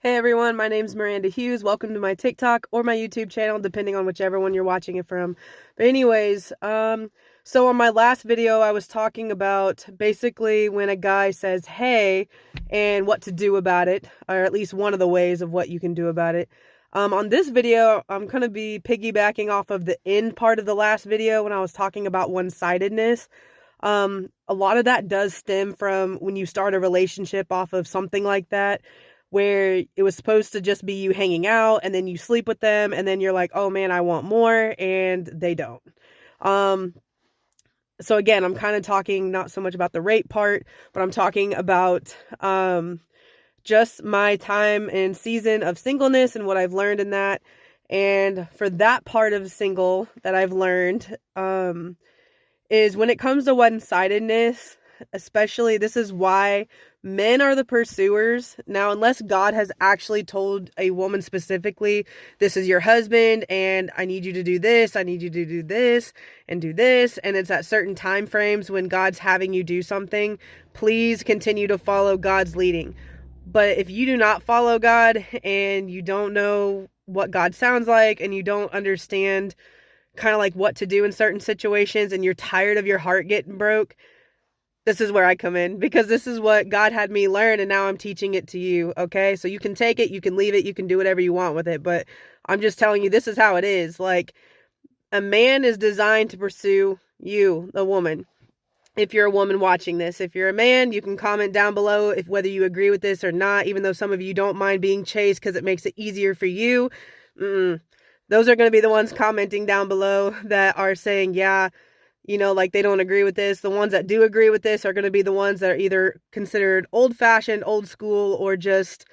Hey everyone, my name's Miranda Hughes. Welcome to my TikTok or my YouTube channel, depending on whichever one you're watching it from. But anyways, so on my last video, I was talking about basically when a guy says, hey, and what to do about it, or at least one of the ways of what you can do about it. On this video, I'm going to be piggybacking off of the end part of the last video when I was talking about one-sidedness. A lot of that does stem from when you start a relationship off of something like that, where it was supposed to just be you hanging out and then you sleep with them and then you're like, oh man, I want more, and they don't. Um, so again, I'm kind of talking not so much about the rape part, but I'm talking about just my time and season of singleness and what I've learned in that. And for that part of single that I've learned, is when it comes to one-sidedness, especially, this is why men are the pursuers. Now, unless God has actually told a woman specifically, this is your husband and I need you to do this, I need you to do this, and it's at certain time frames when God's having you do something, please continue to follow God's leading. But if you do not follow God and you don't know what God sounds like and you don't understand kind of like what to do in certain situations and you're tired of your heart getting broke, this is where I come in, because this is what God had me learn and now I'm teaching it to you. Okay, so you can take it, you can leave it, you can do whatever you want with it, but I'm just telling you, this is how it is. Like, a man is designed to pursue you, the woman. If you're a woman watching this, if you're a man, you can comment down below if whether you agree with this or not, even though some of you don't mind being chased because it makes it easier for you. Those are going to be the ones commenting down below that are saying, yeah, like they don't agree with this. The ones that do agree with this are going to be the ones that are either considered old-fashioned, old school, or just,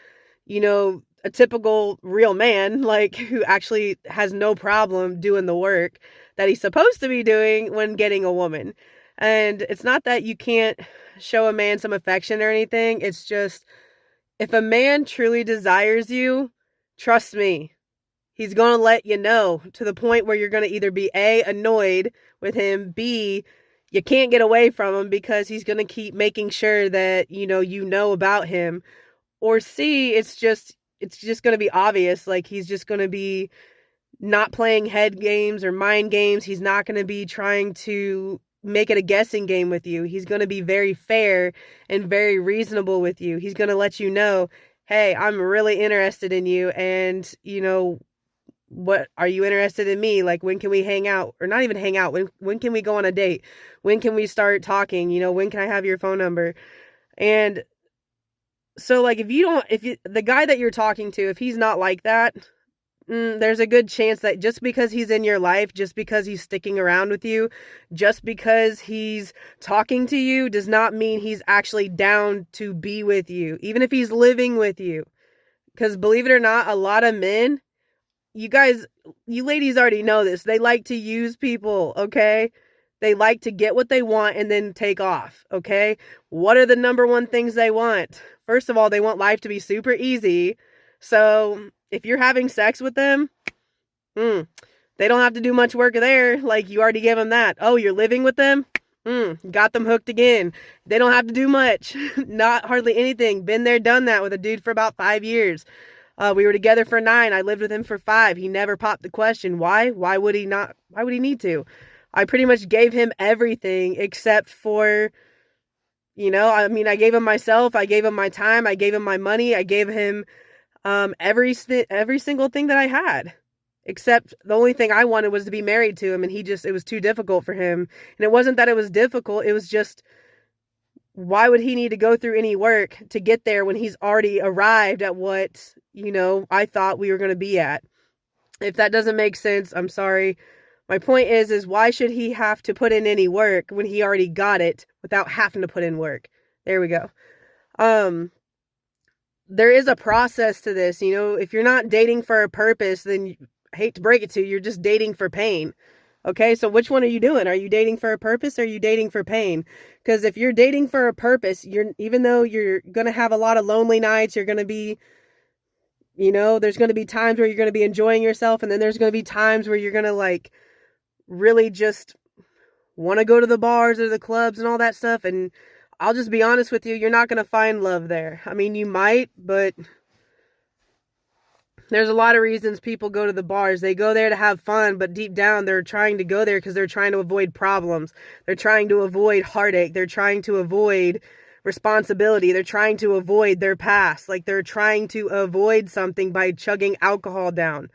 a typical real man, like, who actually has no problem doing the work that he's supposed to be doing when getting a woman. And it's not that you can't show a man some affection or anything. It's just, if a man truly desires you, trust me, he's going to let you know, to the point where you're going to either be A, annoyed with him, B, you can't get away from him because he's going to keep making sure that, you know about him, or C, it's just going to be obvious. Like, he's just going to be not playing head games or mind games. He's not going to be trying to make it a guessing game with you. He's going to be very fair and very reasonable with you. He's going to let you know, hey, I'm really interested in you, and what are you interested in me? Like, when can we hang out? Or not even hang out, when can we go on a date? When can we start talking? When can I have your phone number? And so, like, the guy that you're talking to, if he's not like that, there's a good chance that just because he's in your life, just because he's sticking around with you, just because he's talking to you, does not mean he's actually down to be with you, even if he's living with you. Because believe it or not, a lot of men, you ladies already know this, they like to use people, okay? They like to get what they want and then take off, okay? What are the number one things they want? First of all, they want life to be super easy. So if you're having sex with them, they don't have to do much work there. Like, you already gave them that. Oh, you're living with them? Got them hooked again. They don't have to do much. Not hardly anything. Been there, done that with a dude for about 5 years. We were together for 9. I lived with him for 5. He never popped the question. Why? Why would he not? Why would he need to? I pretty much gave him everything except for, I gave him myself. I gave him my time. I gave him my money. I gave him every single thing that I had. Except the only thing I wanted was to be married to him, and it was too difficult for him. And it wasn't that it was difficult. It was just, why would he need to go through any work to get there when he's already arrived at what, I thought we were going to be at? If that doesn't make sense, I'm sorry. My point is why should he have to put in any work when he already got it without having to put in work? There we go. There is a process to this. If you're not dating for a purpose, then I hate to break it to you, you're just dating for pain. Okay, so which one are you doing? Are you dating for a purpose or are you dating for pain? Because if you're dating for a purpose, even though you're going to have a lot of lonely nights, you're going to be, there's going to be times where you're going to be enjoying yourself, and then there's going to be times where you're going to, like, really just want to go to the bars or the clubs and all that stuff. And I'll just be honest with you, you're not going to find love there. I mean, you might, but There's a lot of reasons people go to the bars. They go there to have fun, but deep down they're trying to go there because they're trying to avoid problems. They're trying to avoid heartache. They're trying to avoid responsibility. They're trying to avoid their past. Like, they're trying to avoid something by chugging alcohol down.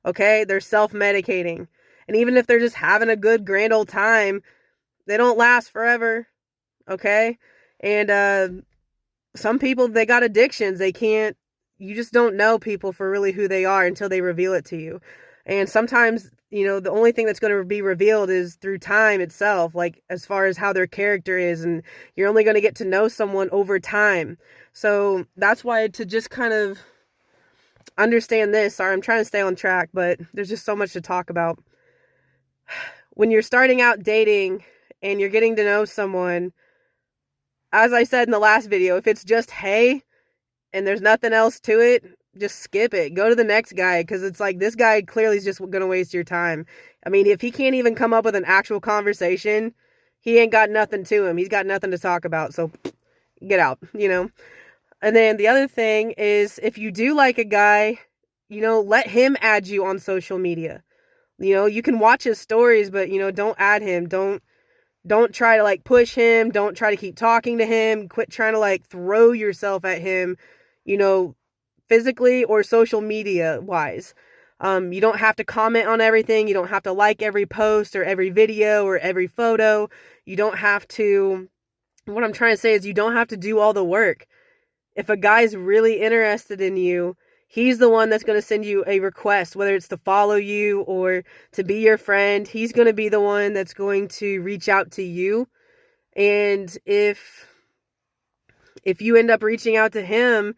Okay? They're self-medicating. And even if they're just having a good grand old time, they don't last forever. Okay? And some people, they got addictions. You just don't know people for really who they are until they reveal it to you. And sometimes, the only thing that's going to be revealed is through time itself, like as far as how their character is, and you're only going to get to know someone over time. So that's why, to just kind of understand this, sorry, I'm trying to stay on track, but there's just so much to talk about. When you're starting out dating and you're getting to know someone, as I said in the last video, if it's just hey, and there's nothing else to it, just skip it. Go to the next guy, because it's like, this guy clearly is just going to waste your time. I mean, if he can't even come up with an actual conversation, he ain't got nothing to him. He's got nothing to talk about, so get out, And then the other thing is, if you do like a guy, let him add you on social media. You can watch his stories, but, don't add him. Don't try to like push him. Don't try to keep talking to him. Quit trying to like throw yourself at him, physically or social media wise. You don't have to comment on everything. You don't have to like every post or every video or every photo. You don't have to, what I'm trying to say is, you don't have to do all the work. If a guy's really interested in you, he's the one that's going to send you a request, whether it's to follow you or to be your friend. He's going to be the one that's going to reach out to you. And if you end up reaching out to him,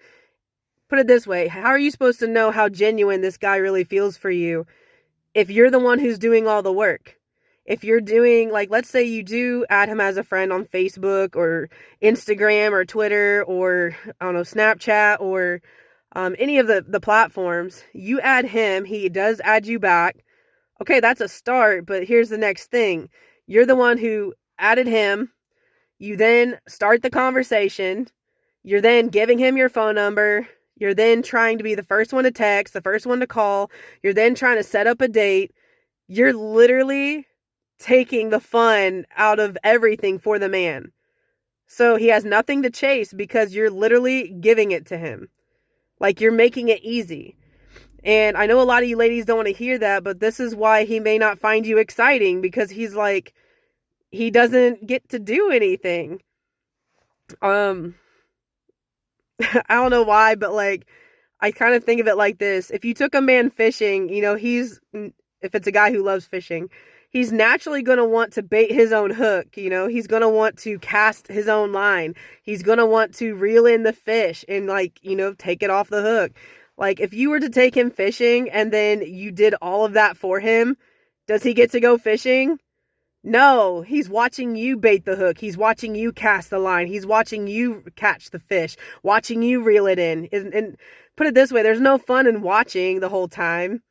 put it this way, how are you supposed to know how genuine this guy really feels for you if you're the one who's doing all the work? If you're doing, like, let's say you do add him as a friend on Facebook or Instagram or Twitter or, I don't know, Snapchat or any of the platforms, you add him, he does add you back. Okay, that's a start, but here's the next thing. You're the one who added him. You then start the conversation. You're then giving him your phone number. You're then trying to be the first one to text, the first one to call. You're then trying to set up a date. You're literally taking the fun out of everything for the man. So he has nothing to chase because you're literally giving it to him. Like, you're making it easy. And I know a lot of you ladies don't want to hear that, but this is why he may not find you exciting, because he's like, he doesn't get to do anything. I don't know why, but like, I kind of think of it like this. If you took a man fishing, if it's a guy who loves fishing, he's naturally going to want to bait his own hook. He's going to want to cast his own line. He's going to want to reel in the fish and like, take it off the hook. Like, if you were to take him fishing and then you did all of that for him, does he get to go fishing? No, he's watching you bait the hook. He's watching you cast the line. He's watching you catch the fish, watching you reel it in. And put it this way, there's no fun in watching the whole time.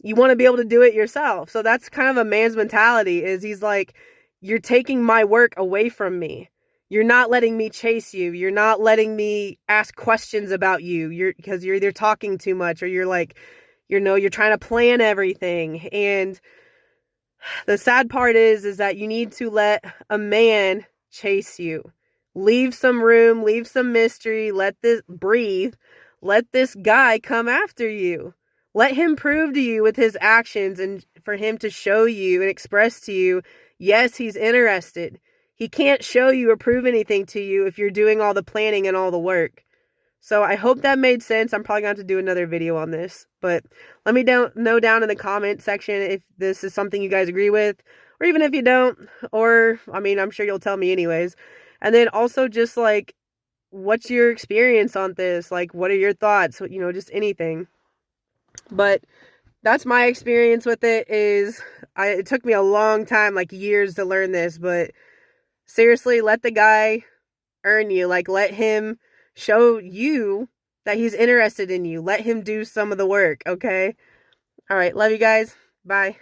You want to be able to do it yourself. So that's kind of a man's mentality, is he's like, you're taking my work away from me. You're not letting me chase you. You're not letting me ask questions about you. Because you're either talking too much, or you're like, you're trying to plan everything. And the sad part is that you need to let a man chase you. Leave some room, leave some mystery, let this breathe. Let this guy come after you. Let him prove to you with his actions, and for him to show you and express to you, yes, he's interested. He can't show you or prove anything to you if you're doing all the planning and all the work. So I hope that made sense. I'm probably going to have to do another video on this. But let me know down in the comment section if this is something you guys agree with. Or even if you don't. Or, I mean, I'm sure you'll tell me anyways. And then also just like, what's your experience on this? Like, what are your thoughts? Just anything. But that's my experience with it. It took me a long time, like years, to learn this. But seriously, let the guy earn you. Like, let him show you that he's interested in you. Let him do some of the work, okay? All right, love you guys. Bye.